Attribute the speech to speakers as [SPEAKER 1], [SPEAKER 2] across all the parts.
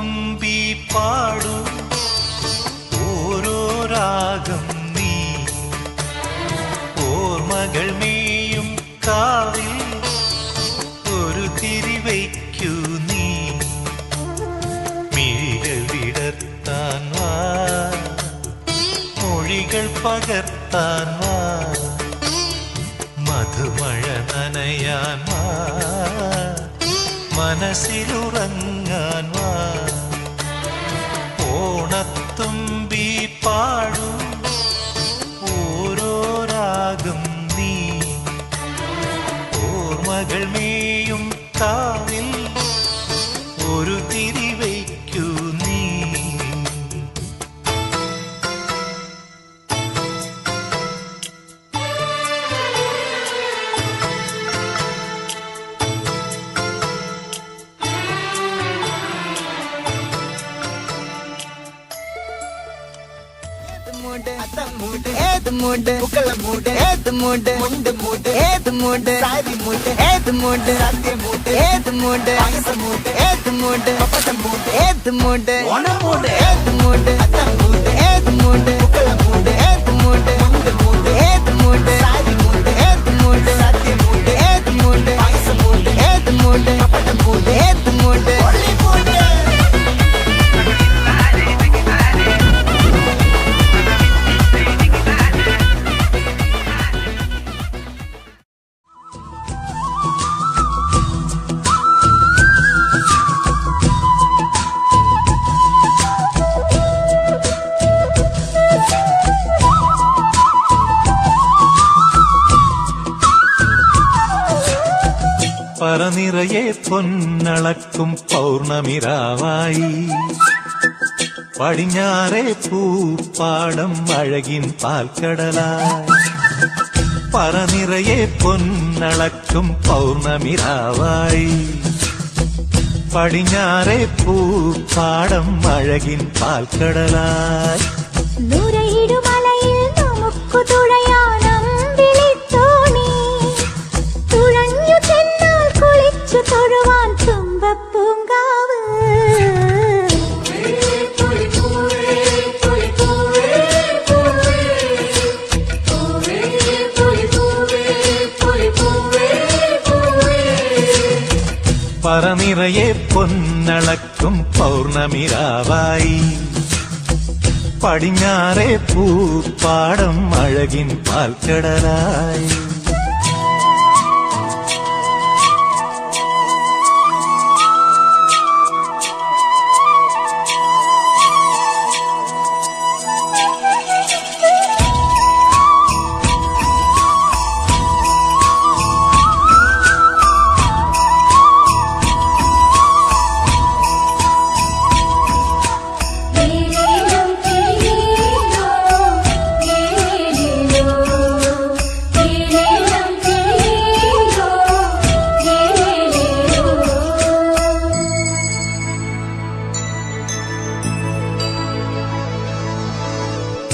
[SPEAKER 1] ഓണത്തുമ്പി പാടൂ ഓരോ രാഗം നീ ഓർമ്മകൾ മേയും കാവിൽ ഒരു തിരിവയ്ക്കൂ നീ മിഴികൾ വിടർത്താൻ വാ മൊഴികൾ പകർത്താൻ വാ മധുമഴ നനയാൻ വാ മനസ്സിലുറങ്ങാൻ വാ ഓണത്തുമ്പി പാടൂ ഓരോ രാഗം നീ ഓർമ്മകൾ മേയും കാവിൽ ഒരു തിരിവയ്ക്കൂ നീ.
[SPEAKER 2] ഏത് മൂഡ് ഉക്കള മൂഡ് ഏത് മൂഡ് മുണ്ട് മൂഡ് ഏത് മൂഡ് സാരി മൂഡ് ഏത് മൂഡ് സത്യ മൂഡ് ഏത് മൂഡ് പായസ മൂഡ് ഏത് മൂഡ് പപ്പട മൂഡ് ഏത് മൂഡ് ഓണ മൂഡ് ഏത് മൂഡ് അത്ത മൂഡ് ഏത് മൂഡ് ഉക്കള മൂഡ് ഏത് മൂഡ് മുണ്ട് മൂഡ് ഏത് മൂഡ് സാരി മൂഡ് ഏത് മൂഡ് സത്യ മൂഡ് ഏത് മൂഡ് പായസ മൂഡ് ഏത് മൂഡ് പപ്പട മൂഡ് ഏത് മൂഡ് ഒള്ളി മൂഡ്.
[SPEAKER 1] പറനിറയെ പൊന്നളക്കും പൗർണമിരാവായി പടിഞ്ഞാറേ പൂപ്പാടം അഴകിൻ പാൽക്കടലായി പറനിറയെ പൊന്നളക്കും പൗർണമിരാവായി പടിഞ്ഞാറേ പൂപ്പാടം അഴകിൻ പാൽക്കടലായി
[SPEAKER 3] നൂരയിടുമലയിൽ നമുക്ക് തുഴയാനം വിളിത്തോണി തുഴഞ്ഞു ചെന്നാൽ കുളിച്ചു തൊഴുവാൻ തുമ്പപ്പൂങ്കാവ്
[SPEAKER 1] പറനിറയെ പൊന്നളക്കും പൗർണമിരാവായി പടിഞ്ഞാറേ പൂപ്പാടം അഴകിൻ പാൽക്കടലായി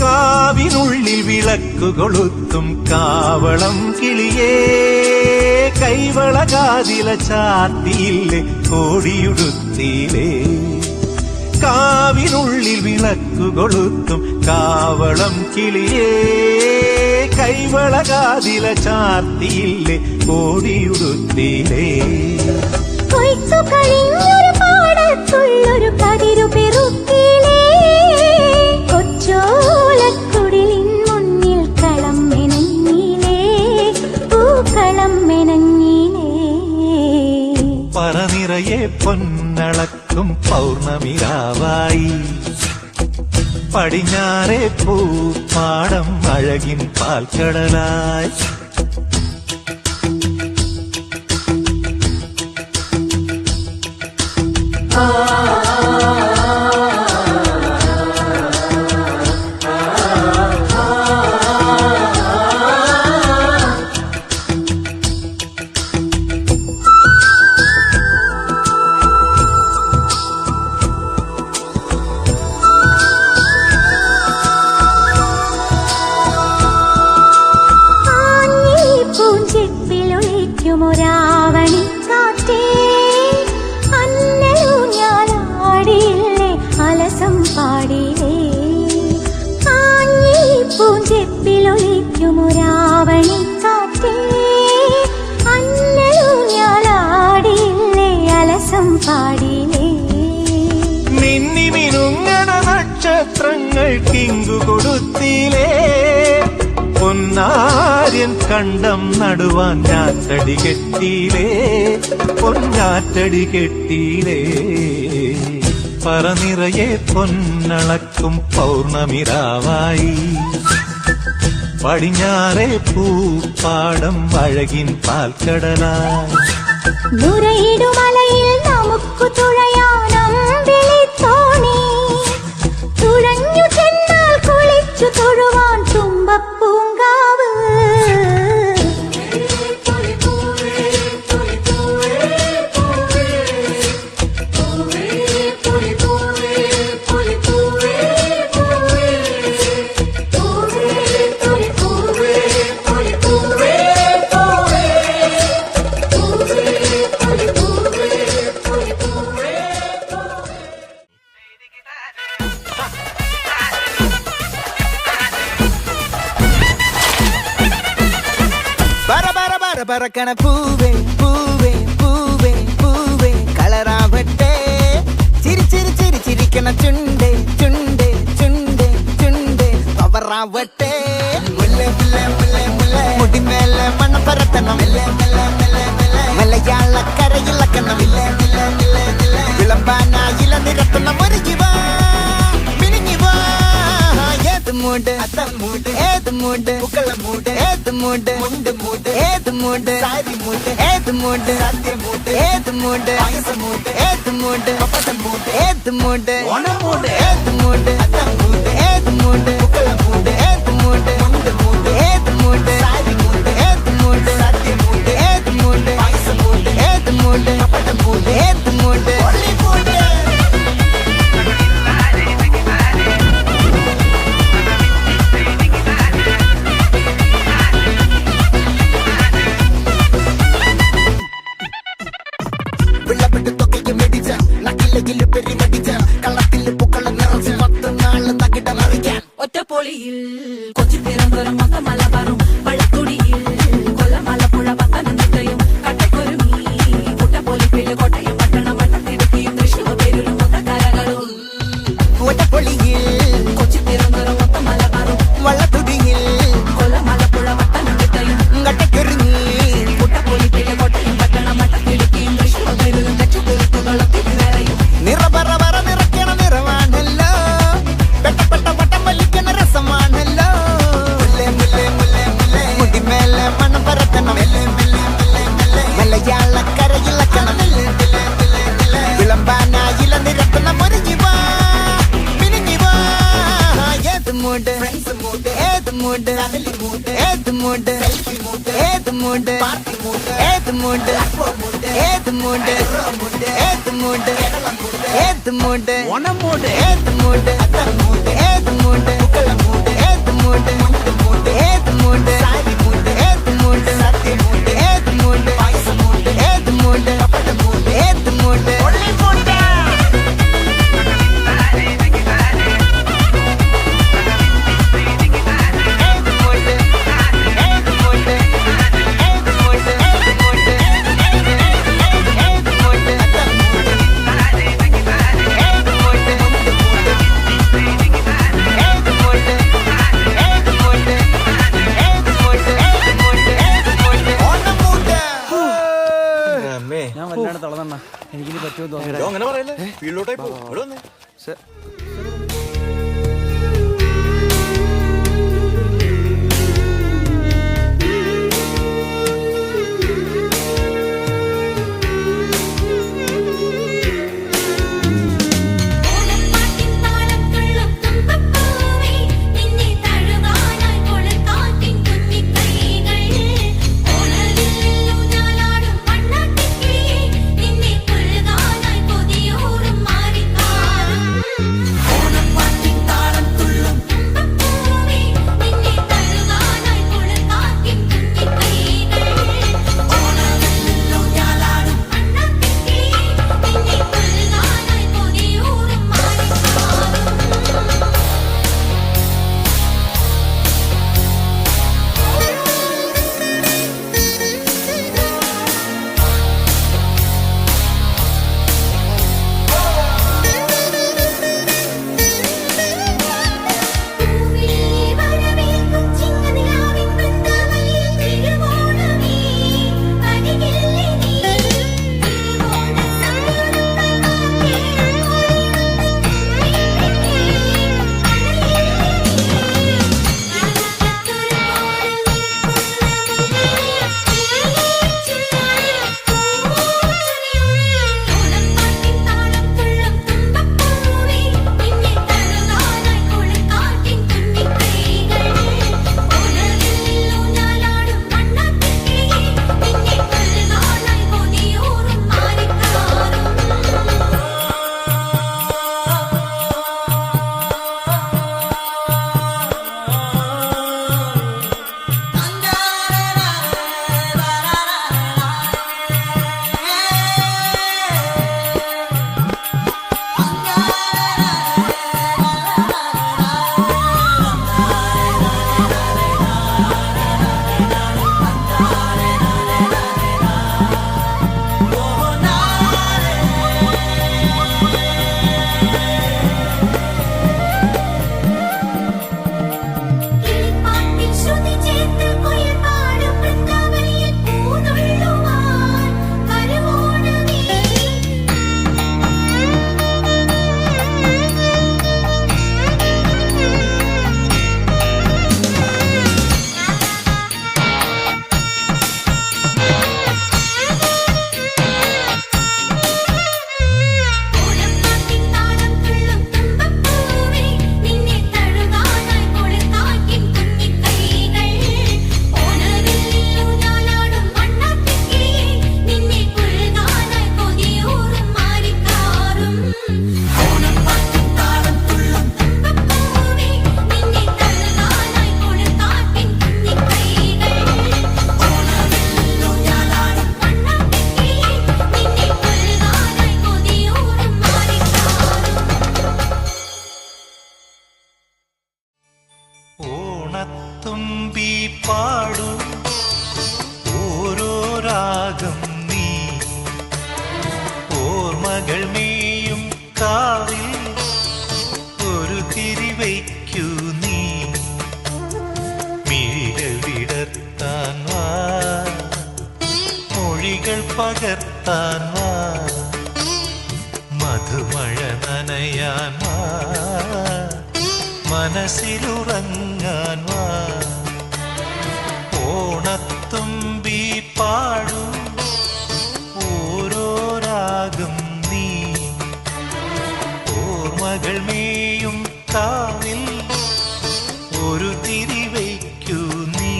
[SPEAKER 1] കാവിനുള്ളിൽ വിളക്കുകൊളുത്തും കാവളം കിളിയേ കൈവളകാതില ചാർത്തിയില്ലേ കോടിയുടുത്തിയിലേ കാവിനുള്ളിൽ വിളക്കുകൊളുത്തും കാവളം കിളിയേ കൈവളകാതില ചാർത്തിയില്ലേ കോടിയുടുത്തിയിലേ
[SPEAKER 3] കൊയ്ത്തു കഴിഞ്ഞൊരു പാടത്തുള്ളൊരു കതിരു പെറുക്കിലേ കൊച്ചോലക്കുടിലിൻ മുന്നിൽ കളം മെനഞ്ഞിലേ പൂക്കളം മെനഞ്ഞിലേ
[SPEAKER 1] പറനിറയെ പൊന്നളക്കും പൗർണമിരാവായി പടിഞ്ഞാറേ പൂപ്പാടം അഴകിൻ പാൽക്കടലായി
[SPEAKER 3] പൂഞ്ചെപ്പിലൊളിക്കുമൊരാവണി കാറ്റേ അന്നലൂഞ്ഞാലാ
[SPEAKER 1] ഞങ്ങൾക്കിങ്കു കൊടുത്തിലേ പൊന്നാര്യൻ കണ്ടം നടുവാൻ ഞാറ്റടി കെട്ടിയിലേ പൊന്നാറ്റടി കെട്ടിയിലേ പറനിറയെ പൊന്നളക്കും പൗർണമിരാവായി പടിഞ്ഞാറേ പൂപ്പാടം അഴകിൻ പാൽക്കടലായി
[SPEAKER 3] നുരയിടുമലയിൽ നമുക്ക് തുഴയാനമ്പിളിത്തോണി തുഴഞ്ഞു ചെന്നാൽ കുളിച്ചു തൊഴുവാൻ തുമ്പപ്പൂങ്കാവ്
[SPEAKER 2] പറക്കണ പൂവേ പൂവേ പൂവേ പൂവേ കളറാവട്ടെ ചിരി ചിരി ചിരി ചിരിക്കണ ചുണ്ടേ ചുണ്ടേ ചുണ്ടേ ചുണ്ടേ പവറാവട്ടെ മുല്ലേ മുല്ലേ മുല്ലേ മുല്ലേ മുടിമേലെ മണ്ണ പരത്തണം മലയാളക്കരയിളക്കണം വിളമ്പാനായില നിരത്തണം ഒരുങ്ങിവാ മിനിങ്ങിവാ ഏത് മൂട് അത്തമ്മൂട് ഏത് മൂട് പൂക്കള മൂട് ഏത് മൂട് മുണ്ട് മൂട് ഏത് മൂട് സാരി മൂട് ഏത് മൂട് സത്യമൂട് ഏത് മൂട് പായസമൂട് ഏത് മൂട് പപ്പടം മൂട് ഏത് മൂട് ഓണമൂട് ഏത് മൂട് അത്തമ്മൂട് ഏത് മൂട് പൂക്കള മൂട് ഏത് മൂട് മുണ്ട് മൂട് ഏത് മൂട് സാരി മൂട് ഏത് മൂട് സത്യമൂട് ഏത് മൂട് പായസമൂട് ഏത് മൂട് പപ്പടം മൂട് ഏത് മൂട് ഹോളിവുഡ്
[SPEAKER 4] ഒറ്റപ്പൊളിയിൽ കൊച്ചി തിരുവനന്തപുരം മൊത്തം മലബാറും വള്ളത്തുടിയിൽ കൊല്ലം ആലപ്പുഴ പത്തനംതിട്ടയും കട്ടക്കൊരുമി കുട്ടപ്പൊലിപ്പില് കോട്ടയം പട്ടണം വട്ടത്തിടുക്കിയും തൃശ്ശൂർ പേരിലും മൊത്തക്കാരകളും
[SPEAKER 2] ഒറ്റപ്പൊളിയിൽ
[SPEAKER 4] കൊച്ചി തിരുവനന്തപുരം മൊത്തം മലബാറും
[SPEAKER 2] വള്ളത്തുടിയിൽ
[SPEAKER 4] കൊല്ലം ആലപ്പുഴ പത്തനംതിട്ടയും
[SPEAKER 2] കട്ടക്കൊരുങ്ങി
[SPEAKER 4] കുട്ടപ്പൊലിപ്പില് കോട്ടയം പട്ടണം വട്ടത്തിടുക്കിയും തൃശ്ശൂർ പേരിലും തെച്ചുതുരുത്തുകളും തിരുവേറയും
[SPEAKER 2] നിറപറ പറ നിറയ്ക്കണ നിറവാണല്ലോ പെട്ടപ്പെട്ട വട്ടം വലിക്കണ രസമാണല്ലോ മുല്ലേ മുല്ലേ മുല്ലേ മുല്ലേ മുടിമേലെ മണം പരത്തണം മലയാളക്കരയിളക്കണം വിളമ്പാനായില നിരത്തണം ഒരുങ്ങിവാ മിനിങ്ങിവാ ഏത് മൂട് ഏത് മൂട് ഏത് മൂട് ഏത് മൂട് ഏത് മൂട് ഏത് മൂട് ഏത് മൂട് ഏത് മൂട് ഓണമൂട് ഏത് മൂട് അത്തമ്മൂട് ഏത് മൂട് പൂക്കള മൂട് ഏത് മൂട് മുണ്ട് മൂട് ഏത് മൂട് സാരി മൂട് ഏത് മൂട് സത്യമൂട് ഏത് മൂട് പായസമൂട് ഏത് മൂട് പപ്പടം മൂട് ഏത് മൂട് ഹോളിവുഡ്
[SPEAKER 5] ഞാൻ വല്ലാണ്ട് തളർന്ന എനിക്കിനി പറ്റുമെന്ന് തോന്നുന്നു
[SPEAKER 6] അങ്ങനെ പറയല്ലേ ഫീൽഡിലോട്ടായി പോകും ഇവിടെ വന്നേ
[SPEAKER 3] ഓണപ്പാട്ടിൻ താളം തുള്ളും തുമ്പപ്പൂവേ നിന്നെ തഴുകാനായി കൊളുത്താറ്റിൻ കുഞ്ഞിക്കൈകൾ ഓണവില്ലൂഞ്ഞാലാടും പണ്ണാട്ടിക്കിളിയേ നിന്നെ കൊള്ളുകാനായി കൊതിയൂറും മാറിക്കാറും
[SPEAKER 1] പാടൂ ഓരോ രാഗം നീ ഓർമ്മകൾ മേയും കാവിൽ ഒരു തിരിവയ്ക്കൂ നീ മിഴികൾ വിടർത്താൻ വാ മൊഴികൾ പകർത്താൻ വാ മധുമഴ നനയാൻ വാ മനസ്സിലുറങ്ങാൻ വാ ഓണത്തുമ്പി പാടൂ ഓരോ രാഗം നീ ഓർമ്മകൾ മേയും കാവിൽ ഒരു തിരിവയ്ക്കൂ നീ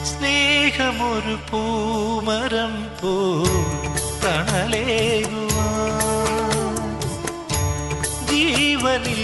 [SPEAKER 1] സ്നേഹമൊരു പൂമരം പോ തണലേകുവാൻ ജീവനിൽ